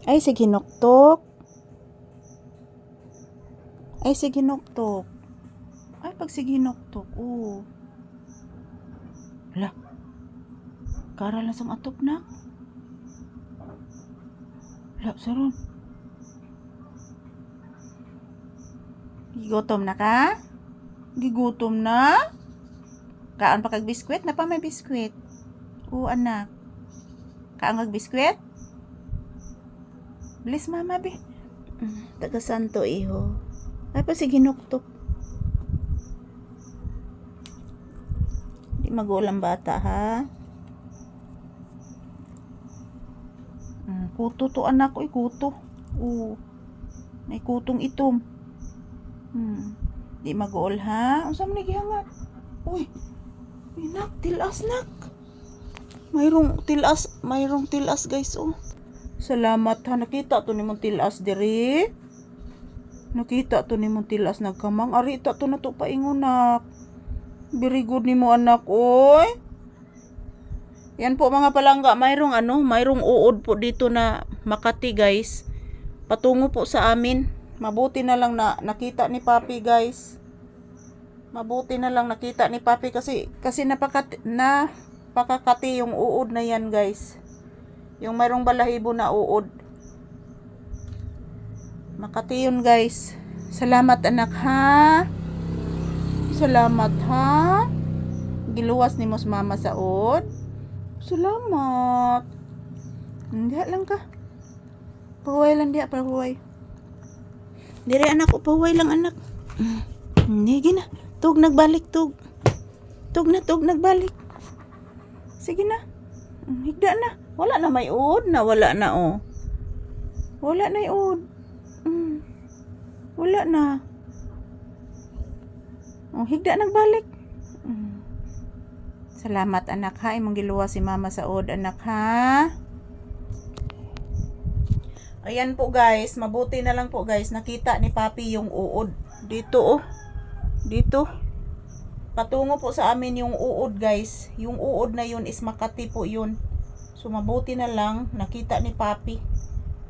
Ay, sige nuktok. Ay, sige nuktok. Ay, pag sige nuktok. Oh. Hala. Kara lang sang atop na. Hala, saron. Gigutom na ka? Gigutom na? Kaan pa kag biskwit? Na pa may biskwit? Oo, anak. Kaan kag biskwit? Bilis mama, be. Taga santo, iho. Ay, pa sige nuktok. Di magulang bata, ha? Kuto to anak. Uy, kuto. Oo. May kutong itom. Di maguol, ha? Ang sama nagihangat. Uy, nak, tilas nak. Mayroong tilas guys, oh. Salamat ha, nakita to nimong tilas diri. Nakita to nimong tilas nagkamang. Ari ta to na to paingon nak. Very good nimo anak, oy. Yan po mga palangga, mayroong uod po dito na Makati guys. Patungo po sa amin. Mabuti na lang na nakita ni Papi guys. Mabuti na lang nakita ni Papi kasi napakakati yung uod na yan guys. Yung mayroong balahibo na uod. Makati yun guys. Salamat anak ha. Salamat ha. Giluwas ni mos mama sa uod. Salamat. Hindi lang ka. Pahuway lang dia, pahuway. Dire anak ko, pahuway lang anak. Hindi na. Tug nagbalik, tug. Tug nagbalik. Sige na. Higda na. Wala na may uod na. Wala na oh. Wala na yung uod. Wala na. Oh, higda nagbalik. Salamat anak ha. Imong giluwa si mama sa uod anak ha. Ayan po guys. Mabuti na lang po guys. Nakita ni Papi yung uod. Dito oh. Dito. Patungo po sa amin yung uod guys. Yung uod na yun is Makati po yun. So mabuti na lang nakita ni Papi.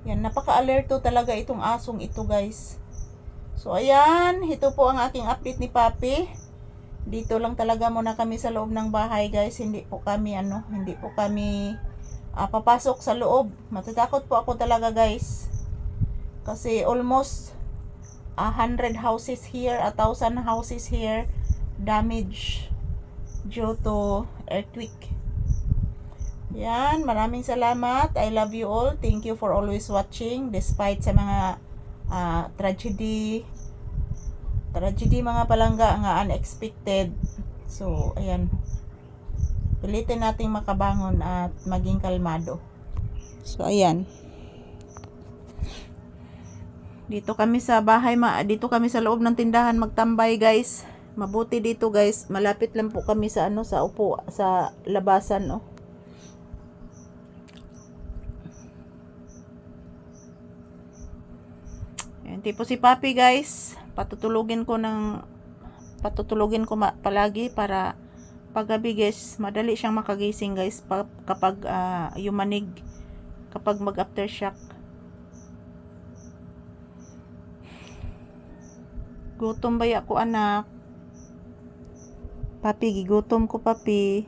Yan, napaka-alerto talaga itong asong ito guys. So ayan, ito po ang aking update ni Papi. Dito lang talaga muna kami sa loob ng bahay guys. Hindi po kami papasok sa loob. Matatakot po ako talaga guys. Kasi almost 100 houses here, 1,000 houses here damage due to earthquake. Yan, maraming salamat. I love you all. Thank you for always watching despite sa mga tragedy mga palangga nga unexpected. So, ayan. Pilitin nating makabangon at maging kalmado. So, ayan. Dito kami sa bahay, dito kami sa loob ng tindahan magtambay, guys. Mabuti dito, guys. Malapit lang po kami sa sa labasan, oh. Ayan, tipo si Papi, guys. Patutulugin ko palagi para paggabi guys, madali siyang makagising guys kapag yumanig, kapag mag aftershock. Gutom ba ako anak? Papi, gigutom ko Papi.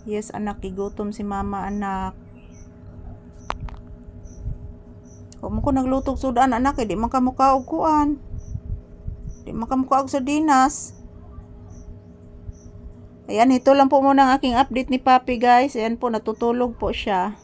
Yes anak, gigutom si mama anak. Kung ko naglutog sudan anak, di man ka mukaog kuan. Di man ka mukaog sa dinas. Ayan, ito lang po muna ang aking update ni Papi guys. Ayan po, natutulog po siya.